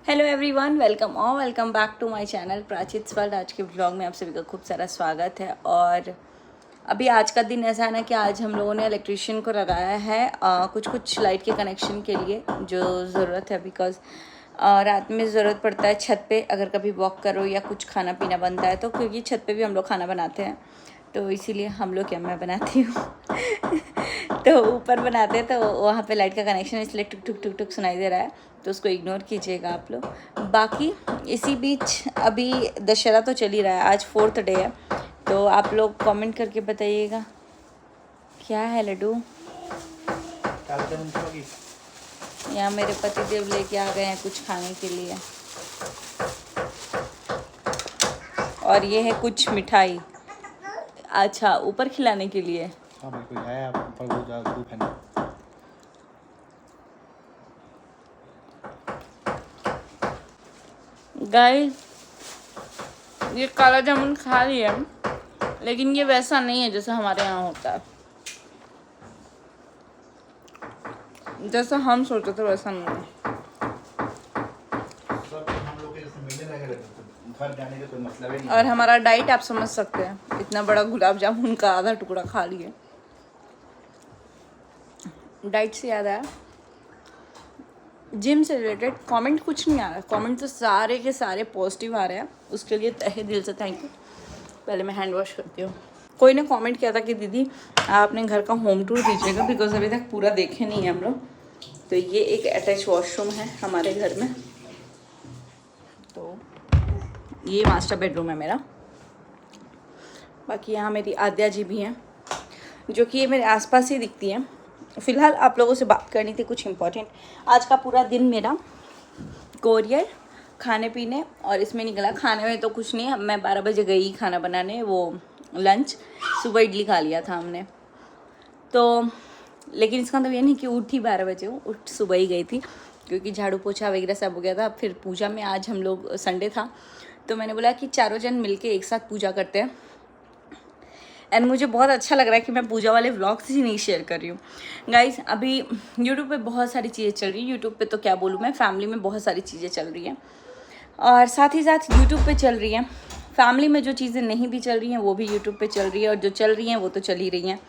Hello everyone, welcome back to my channel Prachit world. आज के blog में आप सभी का खूब सारा स्वागत है। और अभी आज का दिन ऐसा है ना कि आज हम लोगों ने इलेक्ट्रिशियन को लगाया है कुछ लाइट के कनेक्शन के लिए जो ज़रूरत है। बिकॉज़ रात में ज़रूरत पड़ता है छत पे, अगर कभी वॉक करो या कुछ खाना पीना बनता है तो, क्योंकि छत पे भी हम लोग खाना बनाते हैं तो इसीलिए हम लोग, क्या मैं बनाती हूँ तो ऊपर बनाते हैं तो वहाँ पे लाइट का कनेक्शन, इसलिए टुक टुक टुक टुक सुनाई दे रहा है, तो उसको इग्नोर कीजिएगा आप लोग। बाकी इसी बीच अभी दशहरा तो चल ही रहा है, आज 4th डे है, तो आप लोग कमेंट करके बताइएगा क्या है लड्डू। यहाँ मेरे पतिदेव लेके आ गए हैं कुछ खाने के लिए, और ये है कुछ मिठाई। अच्छा, ऊपर खिलाने के लिए। गाइस, ये काला जामुन खा लिया, लेकिन ये वैसा नहीं है जैसा हमारे यहाँ होता है। जैसा हम सोचते थे वैसा नहीं है। और हमारा डाइट आप समझ सकते हैं, इतना बड़ा गुलाब जामुन का आधा टुकड़ा खा लिए। डाइट से याद आया, जिम से रिलेटेड कमेंट कुछ नहीं आ रहा, कमेंट तो सारे के सारे पॉजिटिव आ रहे हैं, उसके लिए तहे दिल से थैंक यू। पहले मैं हैंड वॉश करती हूँ। कोई ने कमेंट किया था कि दीदी आप अपने घर का होम टूर दीजिएगा, बिकॉज अभी तक पूरा देखे नहीं है हम लोग। तो ये एक अटैच वॉशरूम है हमारे घर में, तो ये मास्टर बेडरूम है मेरा। बाकी यहाँ मेरी आद्या जी भी हैं, जो कि ये मेरे आसपास ही दिखती हैं। फ़िलहाल आप लोगों से बात करनी थी कुछ इम्पोर्टेंट। आज का पूरा दिन मेरा कोरियर, खाने पीने और इसमें निकला। खाने में तो कुछ नहीं, मैं 12 बजे गई खाना बनाने, वो लंच। सुबह इडली खा लिया था हमने तो, लेकिन इसका मतलब ये नहीं कि उठी 12 बजे हूँ, उठ सुबह ही गई थी, क्योंकि झाड़ू पोछा वगैरह सब हो गया था। फिर पूजा में आज हम लोग, संडे था, तो मैंने बोला कि चारों जन मिलके एक साथ पूजा करते हैं। एंड मुझे बहुत अच्छा लग रहा है कि मैं पूजा वाले व्लॉग्स ही नहीं शेयर कर रही हूँ। गाइस, अभी यूट्यूब पे बहुत सारी चीज़ें चल रही हैं। यूट्यूब पे तो क्या बोलूँ मैं, फैमिली में बहुत सारी चीज़ें चल रही हैं, और साथ ही साथ यूट्यूब पे चल रही हैं। फैमिली में जो चीज़ें नहीं भी चल रही हैं वो भी यूट्यूब पे चल रही है, और जो चल रही हैं वो तो चल ही रही हैं।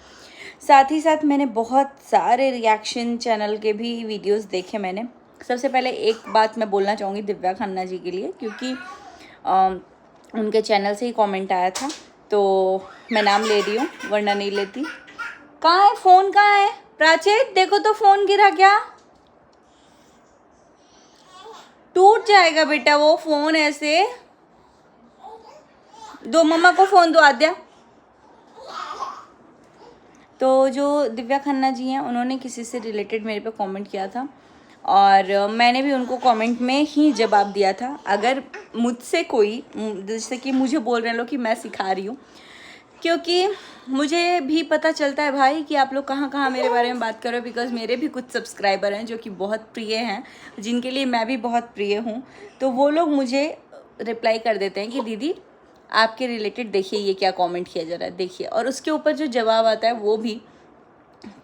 साथ ही साथ मैंने बहुत सारे रिएक्शन चैनल के भी वीडियोस देखे मैंने। सबसे पहले एक बात मैं बोलना चाहूँगी दिव्या खन्ना जी के लिए, क्योंकि उनके चैनल से ही कमेंट आया था, तो मैं नाम ले रही हूँ वरना नहीं लेती। कहाँ है फ़ोन, कहाँ है प्राचित? देखो तो फ़ोन गिरा क्या? टूट जाएगा बेटा वो फ़ोन, ऐसे दो, मम्मा को फ़ोन दो आद्या। तो जो दिव्या खन्ना जी हैं, उन्होंने किसी से रिलेटेड मेरे पे कमेंट किया था, और मैंने भी उनको कमेंट में ही जवाब दिया था। अगर मुझसे कोई, जैसे कि मुझे बोल रहे हैं लोग कि मैं सिखा रही हूँ, क्योंकि मुझे भी पता चलता है भाई कि आप लोग कहाँ कहाँ मेरे बारे में बात कर रहे हो। बिकॉज मेरे भी कुछ सब्सक्राइबर हैं जो कि बहुत प्रिय हैं, जिनके लिए मैं भी बहुत प्रिय हूँ, तो वो लोग मुझे रिप्लाई कर देते हैं कि दीदी आपके रिलेटेड देखिए ये क्या कमेंट किया जा रहा है, देखिए। और उसके ऊपर जो जवाब आता है वो भी,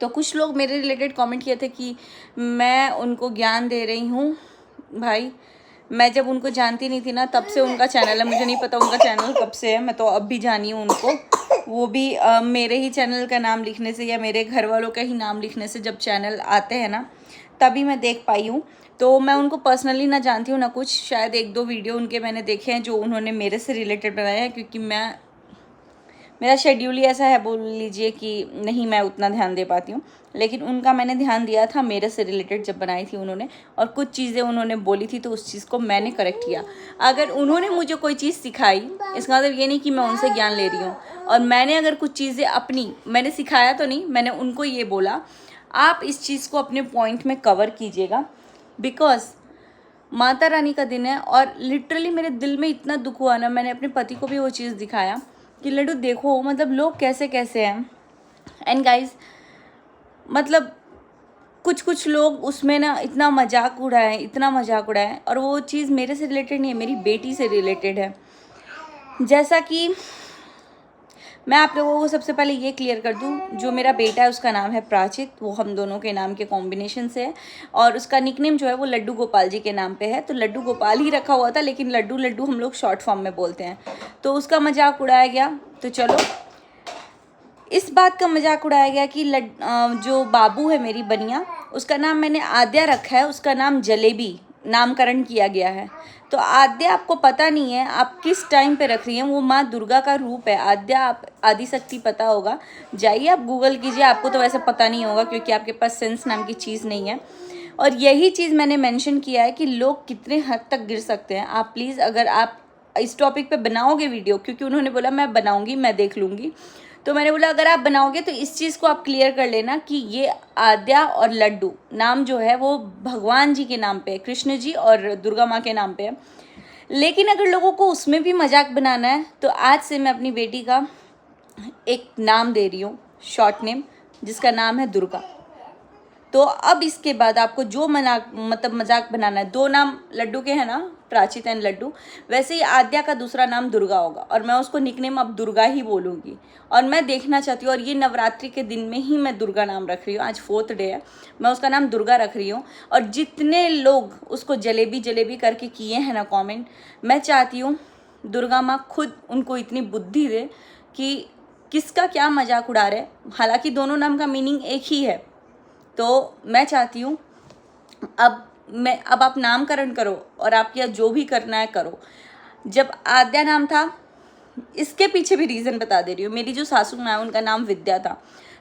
तो कुछ लोग मेरे रिलेटेड कमेंट किए थे कि मैं उनको ज्ञान दे रही हूँ। भाई, मैं जब उनको जानती नहीं थी ना, तब से उनका चैनल है, मुझे नहीं पता उनका चैनल कब से है, मैं तो अब भी जानी हूँ उनको। वो भी मेरे ही चैनल का नाम लिखने से या मेरे घर वालों का ही नाम लिखने से जब चैनल आते हैं ना, तभी मैं देख पाई हूँ। तो मैं उनको पर्सनली ना जानती हूँ ना कुछ, शायद 1-2 वीडियो उनके मैंने देखे हैं जो उन्होंने मेरे से रिलेटेड बनाए हैं, क्योंकि मेरा शेड्यूल ही ऐसा है, बोल लीजिए कि नहीं मैं उतना ध्यान दे पाती हूँ। लेकिन उनका मैंने ध्यान दिया था मेरे से रिलेटेड जब बनाई थी उन्होंने, और कुछ चीज़ें उन्होंने बोली थी तो उस चीज़ को मैंने करेक्ट किया। अगर उन्होंने मुझे कोई चीज़ सिखाई, इसका मतलब ये नहीं कि मैं उनसे ज्ञान ले रही हूँ। और मैंने अगर कुछ चीज़ें अपनी, मैंने सिखाया तो नहीं, मैंने उनको ये बोला आप इस चीज़ को अपने पॉइंट में कवर कीजिएगा, बिकॉज माता रानी का दिन है। और लिटरली मेरे दिल में इतना दुख हुआ ना, मैंने अपने पति को भी वो चीज़ दिखाया कि लड्डू देखो मतलब लोग कैसे कैसे हैं। एंड गाइज, मतलब कुछ लोग उसमें ना इतना मजाक उड़ाए, इतना मजाक उड़ाए, और वो चीज़ मेरे से रिलेटेड नहीं है, मेरी बेटी से रिलेटेड है। जैसा कि मैं आप लोगों को सबसे पहले ये क्लियर कर दूं, जो मेरा बेटा है उसका नाम है प्राचित, वो हम दोनों के नाम के कॉम्बिनेशन से है, और उसका निकनेम जो है वो लड्डू गोपाल जी के नाम पे है। तो लड्डू गोपाल ही रखा हुआ था, लेकिन लड्डू लड्डू हम लोग शॉर्ट फॉर्म में बोलते हैं, तो उसका मजाक उड़ाया गया। तो चलो, इस बात का मजाक उड़ाया गया कि जो बाबू है मेरी बनिया, उसका नाम मैंने आद्या रखा है, उसका नाम जलेबी नामकरण किया गया है। तो आद्या आपको पता नहीं है आप किस टाइम पे रख रही हैं, वो माँ दुर्गा का रूप है आद्या। आप आदिशक्ति पता होगा, जाइए आप गूगल कीजिए, आपको तो वैसे पता नहीं होगा क्योंकि आपके पास सेंस नाम की चीज़ नहीं है। और यही चीज़ मैंने मेंशन किया है कि लोग कितने हद तक गिर सकते हैं। आप प्लीज़, अगर आप इस टॉपिक पे बनाओगे वीडियो, क्योंकि उन्होंने बोला मैं बनाऊंगी, मैं देख लूँगी, तो मैंने बोला अगर आप बनाओगे तो इस चीज़ को आप क्लियर कर लेना कि ये आद्या और लड्डू नाम जो है वो भगवान जी के नाम पे है, कृष्ण जी और दुर्गा माँ के नाम पे है। लेकिन अगर लोगों को उसमें भी मजाक बनाना है, तो आज से मैं अपनी बेटी का एक नाम दे रही हूँ, शॉर्ट नेम, जिसका नाम है दुर्गा। तो अब इसके बाद आपको जो मजाक बनाना है, 2 नाम लड्डू के हैं ना, प्राचित एंड लड्डू, वैसे ही आद्या का दूसरा नाम दुर्गा होगा, और मैं उसको निकनेम अब दुर्गा ही बोलूँगी। और मैं देखना चाहती हूँ, और ये नवरात्रि के दिन में ही मैं दुर्गा नाम रख रही हूँ, आज 4th डे है, मैं उसका नाम दुर्गा रख रही हूँ। और जितने लोग उसको जलेबी जलेबी करके किए हैं ना कॉमेंट, मैं चाहती हूँ दुर्गा माँ खुद उनको इतनी बुद्धि दे कि किसका क्या मजाक उड़ा रहे। हालांकि दोनों नाम का मीनिंग एक ही है। तो मैं चाहती हूँ अब आप नामकरण करो, और आप या जो भी करना है करो। जब आद्या नाम था, इसके पीछे भी रीज़न बता दे रही हूँ। मेरी जो सासू माँ है उनका नाम विद्या था।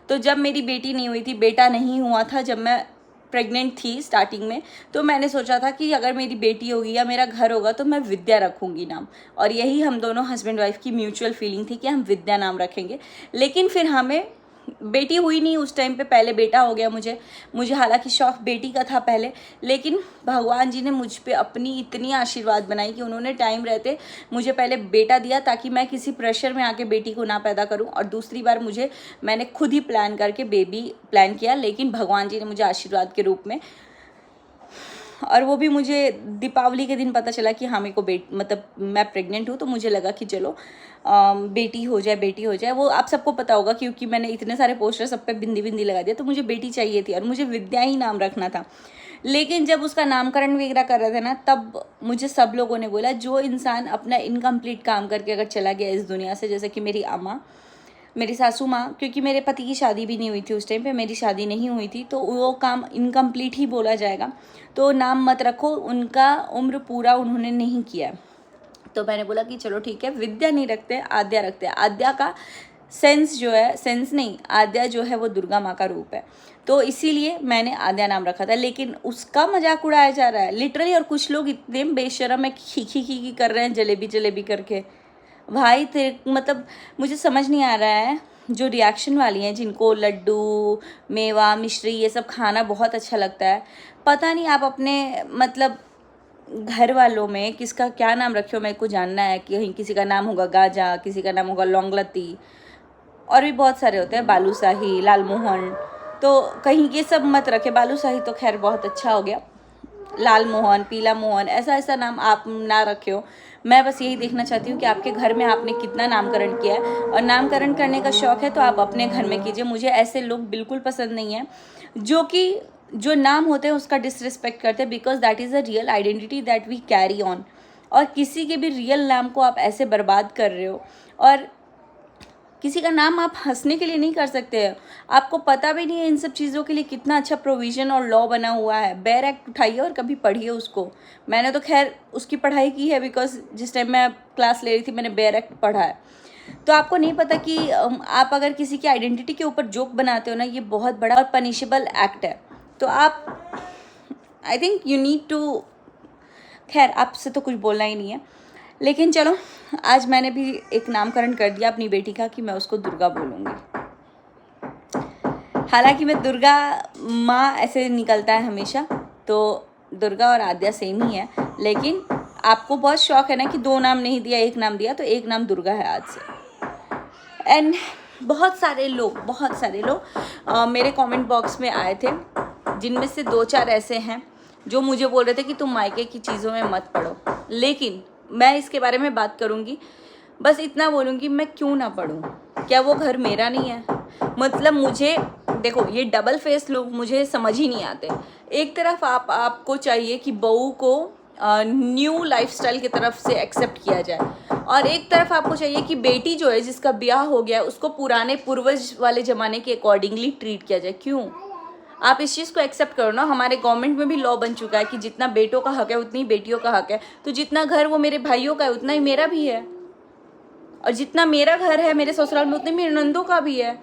तो जब मेरी बेटी नहीं हुई थी, बेटा नहीं हुआ था, जब मैं प्रेग्नेंट थी स्टार्टिंग में, तो मैंने सोचा था कि अगर मेरी बेटी होगी या मेरा घर होगा तो मैं विद्या रखूँगी नाम। और यही हम दोनों हस्बैंड वाइफ की म्यूचुअल फीलिंग थी कि हम विद्या नाम रखेंगे। लेकिन फिर हमें बेटी हुई नहीं उस टाइम पे, पहले बेटा हो गया मुझे हालांकि शौक बेटी का था पहले, लेकिन भगवान जी ने मुझ पे अपनी इतनी आशीर्वाद बनाई कि उन्होंने टाइम रहते मुझे पहले बेटा दिया, ताकि मैं किसी प्रेशर में आके बेटी को ना पैदा करूं। और दूसरी बार मैंने खुद ही प्लान करके बेबी प्लान किया, लेकिन भगवान जी ने मुझे आशीर्वाद के रूप में, और वो भी मुझे दीपावली के दिन पता चला कि हाँ मेरे को मैं प्रेग्नेंट हूँ। तो मुझे लगा कि चलो बेटी हो जाए। वो आप सबको पता होगा क्योंकि मैंने इतने सारे पोस्टर सब पे बिंदी बिंदी लगा दिया। तो मुझे बेटी चाहिए थी और मुझे विद्या ही नाम रखना था। लेकिन जब उसका नामकरण वगैरह कर रहे थे ना, तब मुझे सब लोगों ने बोला जो इंसान अपना इनकम्प्लीट काम करके अगर चला गया इस दुनिया से, जैसे कि मेरी अम्मा, मेरी सासू माँ, क्योंकि मेरे पति की शादी भी नहीं हुई थी उस टाइम पे, मेरी शादी नहीं हुई थी, तो वो काम इनकम्प्लीट ही बोला जाएगा। तो नाम मत रखो, उनका उम्र पूरा उन्होंने नहीं किया। तो मैंने बोला कि चलो ठीक है, विद्या नहीं रखते, आद्या रखते हैं। आद्या का आद्या जो है वो दुर्गा माँ का रूप है, तो इसीलिए मैंने आद्या नाम रखा था। लेकिन उसका मजाक उड़ाया जा रहा है लिटरली, और कुछ लोग इतने बेशर्म है, खी कर रहे हैं जलेबी जलेबी करके। भाई मुझे समझ नहीं आ रहा है, जो रिएक्शन वाली हैं जिनको लड्डू, मेवा, मिश्री ये सब खाना बहुत अच्छा लगता है, पता नहीं आप अपने घर वालों में किसका क्या नाम रखे हो, मेरे को जानना है। कि कहीं किसी का नाम होगा गाजा, किसी का नाम होगा लौंगलती, और भी बहुत सारे होते हैं, बालूशाही, लालमोहन, तो कहीं ये सब मत रखे। बालूशाही तो खैर बहुत अच्छा हो गया, लाल मोहन, पीला मोहन, ऐसा नाम आप ना रखे हो। मैं बस यही देखना चाहती हूँ कि आपके घर में आपने कितना नामकरण किया है, और नामकरण करने का शौक़ है तो आप अपने घर में कीजिए। मुझे ऐसे लोग बिल्कुल पसंद नहीं है जो नाम होते हैं उसका डिसरिस्पेक्ट करते हैं, because that is a real identity that we carry on. और किसी के भी रियल नाम को आप ऐसे बर्बाद कर रहे हो, और किसी का नाम आप हंसने के लिए नहीं कर सकते हैं। आपको पता भी नहीं है इन सब चीज़ों के लिए कितना अच्छा प्रोविज़न और लॉ बना हुआ है। बेयर एक्ट उठाइए और कभी पढ़िए उसको। मैंने तो खैर उसकी पढ़ाई की है, बिकॉज जिस टाइम मैं क्लास ले रही थी मैंने बेयर एक्ट पढ़ा है। तो आपको नहीं पता कि आप अगर किसी की आइडेंटिटी के ऊपर जोक बनाते हो ना, ये बहुत बड़ा और पनिशेबल एक्ट है। तो आप I think you need to, खैर आपसे तो कुछ बोलना ही नहीं है, लेकिन चलो आज मैंने भी एक नामकरण कर दिया अपनी बेटी का कि मैं उसको दुर्गा बोलूँगी। हालांकि मैं दुर्गा माँ ऐसे निकलता है हमेशा, तो दुर्गा और आद्या सेम ही है, लेकिन आपको बहुत शौक है ना कि 2 नाम नहीं दिया, 1 नाम दिया, तो 1 नाम दुर्गा है आज से। एंड बहुत सारे लोग मेरे कमेंट बॉक्स में आए थे, जिनमें से 2-4 ऐसे हैं जो मुझे बोल रहे थे कि तुम मायके की चीज़ों में मत पढ़ो। लेकिन मैं इसके बारे में बात करूँगी, बस इतना बोलूँगी, मैं क्यों ना पढ़ूँ। क्या वो घर मेरा नहीं है? मतलब मुझे देखो, ये डबल फेस लोग मुझे समझ ही नहीं आते। एक तरफ आपको चाहिए कि बहू को न्यू लाइफस्टाइल की तरफ से एक्सेप्ट किया जाए, और एक तरफ आपको चाहिए कि बेटी जो है जिसका ब्याह हो गया उसको पुराने पूर्वज वाले ज़माने के अकॉर्डिंगली ट्रीट किया जाए। क्यों? आप इस चीज़ को एक्सेप्ट करो ना। हमारे गवर्नमेंट में भी लॉ बन चुका है कि जितना बेटों का हक है उतनी बेटियों का हक है। तो जितना घर वो मेरे भाइयों का है उतना ही मेरा भी है, और जितना मेरा घर है मेरे ससुराल में उतने मेरे नंदों का भी है।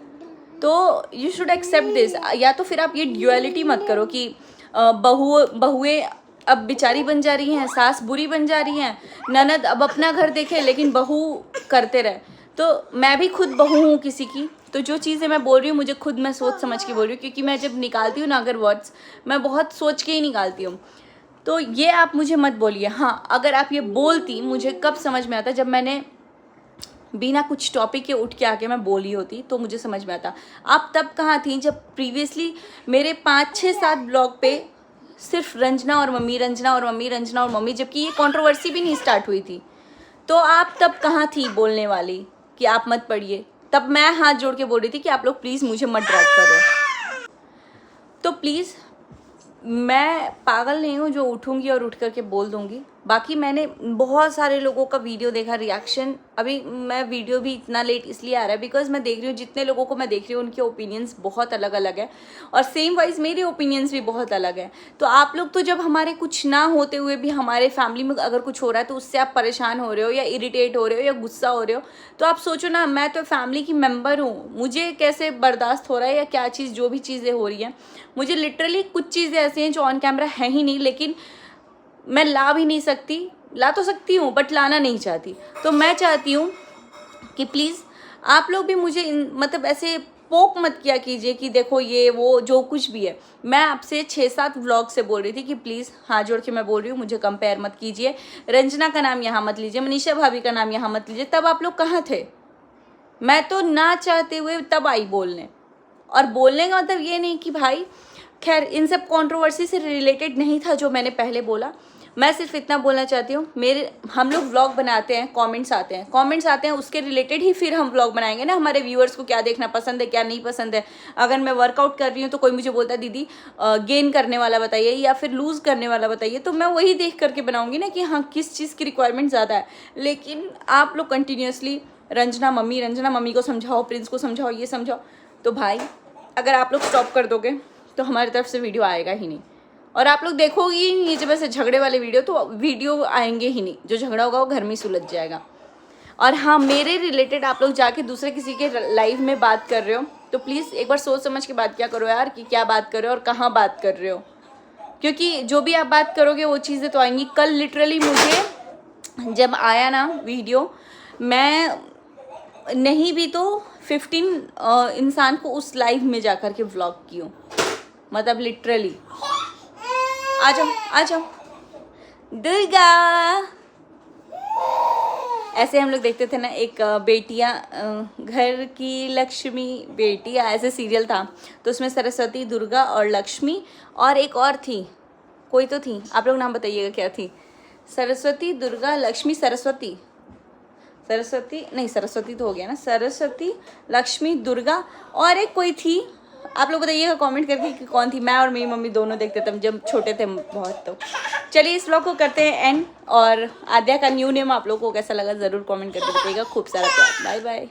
तो यू शुड एक्सेप्ट दिस। या तो फिर आप ये ड्यूअलिटी मत करो कि बहुएं अब बेचारी बन जा रही हैं, सास बुरी बन जा रही हैं, ननद अब अपना घर देखे लेकिन बहू करते रहे। तो मैं भी खुद बहू हूँ किसी की, तो जो चीज़ें मैं बोल रही हूँ मुझे खुद मैं सोच समझ के बोल रही हूँ, क्योंकि मैं जब निकालती हूँ ना अगर वर्ड्स, मैं बहुत सोच के ही निकालती हूँ। तो ये आप मुझे मत बोलिए। हाँ, अगर आप ये बोलती मुझे कब समझ में आता, जब मैंने बिना कुछ टॉपिक के उठ के आके मैं बोली होती तो मुझे समझ में आता। आप तब कहाँ थी जब प्रीवियसली मेरे 5-6-7 ब्लॉग पे सिर्फ रंजना और मम्मी, रंजना और मम्मी, रंजना और मम्मी, जबकि ये कंट्रोवर्सी भी नहीं स्टार्ट हुई थी। तो आप तब कहाँ थी बोलने वाली कि आप मत पढ़िए? तब मैं हाथ जोड़ के बोल रही थी कि आप लोग प्लीज़ मुझे मत ड्रैग करो। तो प्लीज़, मैं पागल नहीं हूँ जो उठूँगी और उठ करके बोल दूँगी। बाकी मैंने बहुत सारे लोगों का वीडियो देखा, रिएक्शन। अभी मैं वीडियो भी इतना लेट इसलिए आ रहा है बिकॉज मैं देख रही हूँ जितने लोगों को मैं देख रही हूँ उनके ओपिनियंस बहुत अलग अलग है, और सेम वाइज मेरे ओपिनियंस भी बहुत अलग है। तो आप लोग तो जब हमारे कुछ ना होते हुए भी हमारे फैमिली में अगर कुछ हो रहा है तो उससे आप परेशान हो रहे हो या इरिटेट हो रहे हो या गुस्सा हो रहे हो, तो आप सोचो ना, मैं तो फैमिली की मेम्बर हूँ, मुझे कैसे बर्दाश्त हो रहा है या क्या चीज़, जो भी चीज़ें हो रही हैं। मुझे लिटरली कुछ चीज़ें ऐसी हैं जो ऑन कैमरा है ही नहीं, लेकिन मैं ला भी नहीं सकती। ला तो सकती हूँ बट लाना नहीं चाहती। तो मैं चाहती हूँ कि प्लीज़ आप लोग भी मुझे मतलब ऐसे पोक मत किया कीजिए कि देखो ये वो जो कुछ भी है। मैं आपसे 6-7 व्लॉग से बोल रही थी कि प्लीज़ हाथ जोड़ के मैं बोल रही हूँ, मुझे कंपेयर मत कीजिए। रंजना का नाम यहाँ मत लीजिए, मनीषा भाभी का नाम यहाँ मत लीजिए। तब आप लोग कहाँ थे? मैं तो ना चाहते हुए तब आई बोलने, और बोलने का मतलब ये नहीं कि भाई, खैर इन सब कंट्रोवर्सी से रिलेटेड नहीं था जो मैंने पहले बोला। मैं सिर्फ इतना बोलना चाहती हूँ, हम लोग व्लॉग बनाते हैं, कमेंट्स आते हैं, उसके रिलेटेड ही फिर हम व्लॉग बनाएंगे ना। हमारे व्यूअर्स को क्या देखना पसंद है, क्या नहीं पसंद है। अगर मैं वर्कआउट कर रही हूँ तो कोई मुझे बोलता है दीदी गेन करने वाला बताइए या फिर लूज़ करने वाला बताइए, तो मैं वही देख करके बनाऊँगी ना कि हाँ किस चीज़ की रिक्वायरमेंट ज़्यादा है। लेकिन आप लोग कंटिन्यूसली रंजना मम्मी को समझाओ, प्रिंस को समझाओ, ये समझाओ, तो भाई अगर आप लोग स्टॉप कर दोगे तो हमारी तरफ से वीडियो आएगा ही नहीं। और आप लोग देखोगे ही नहीं जब ऐसे झगड़े वाले वीडियो, तो वीडियो आएंगे ही नहीं। जो झगड़ा होगा वो घर में ही सुलझ जाएगा। और हाँ, मेरे रिलेटेड आप लोग जाके दूसरे किसी के लाइव में बात कर रहे हो तो प्लीज़ एक बार सोच समझ के बात क्या करो यार, कि क्या बात कर रहे हो और कहाँ बात कर रहे हो। क्योंकि जो भी आप बात करोगे वो चीज़ें तो आएंगी। कल लिटरली मुझे जब आया ना वीडियो, मैं नहीं भी तो 15 इंसान को उस लाइव में जा कर के व्लॉग की हूँ। मतलब लिटरली आ जाओ दुर्गा। ऐसे हम लोग देखते थे ना, एक बेटियां घर की लक्ष्मी बेटियां, ऐसे सीरियल था। तो उसमें सरस्वती, दुर्गा और लक्ष्मी और एक और थी, कोई तो थी, आप लोग नाम बताइएगा क्या थी। सरस्वती, दुर्गा, लक्ष्मी, सरस्वती नहीं, सरस्वती तो हो गया ना, सरस्वती, लक्ष्मी, दुर्गा और एक कोई थी। आप लोग बताइएगा कमेंट करके कि कौन थी। मैं और मेरी मम्मी दोनों देखते थे जब छोटे थे बहुत। तो चलिए इस व्लॉग को करते हैं एंड, और आद्या का न्यू नेम आप लोगों को कैसा लगा ज़रूर कमेंट करके बताइएगा। खूब सारा प्यार, बाय बाय।